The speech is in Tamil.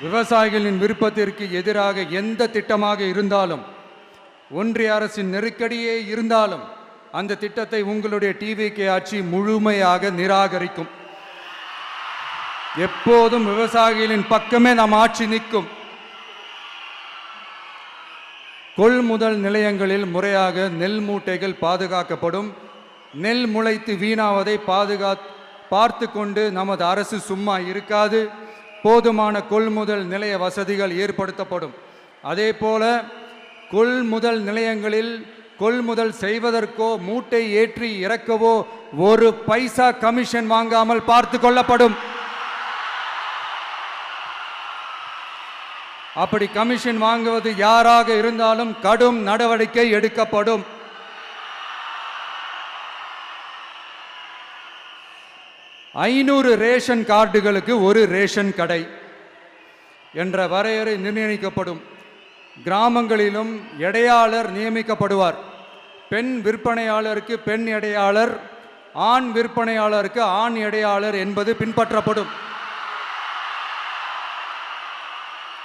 விவசாயிகளின் விருப்பத்திற்கு எதிராக எந்த திட்டமாக இருந்தாலும், ஒன்றிய அரசின் நெருக்கடியே இருந்தாலும் அந்த திட்டத்தை உங்களுடைய டிவிகே ஆட்சி முழுமையாக நிராகரிக்கும். எப்போதும் விவசாயிகளின் பக்கமே நம் ஆட்சி நிற்கும். கொள்முதல் நிலையங்களில் முறையாக நெல் மூட்டைகள் பாதுகாக்கப்படும். நெல் முளைத்து வீணாவதை பார்த்து கொண்டு நமது அரசு சும்மா இருக்காது. போதுமான கொள்முதல் நிலைய வசதிகள் ஏற்படுத்தப்படும். அதே போல கொள்முதல் நிலையங்களில் கொள்முதல் செய்வதற்கோ மூட்டை ஏற்றி இறக்கவோ ஒரு பைசா கமிஷன் வாங்காமல் பார்த்து கொள்ளப்படும். அப்படி கமிஷன் வாங்குவது யாராக இருந்தாலும் கடும் நடவடிக்கை எடுக்கப்படும். ஐநூறு ரேஷன் கார்டுகளுக்கு ஒரு ரேஷன் கடை என்ற வரையறை நிர்ணயிக்கப்படும். கிராமங்களிலும் எடையாளர் நியமிக்கப்படுவார். பெண் விற்பனையாளருக்கு பெண் எடையாளர், ஆண் விற்பனையாளருக்கு ஆண் எடையாளர் என்பது பின்பற்றப்படும்.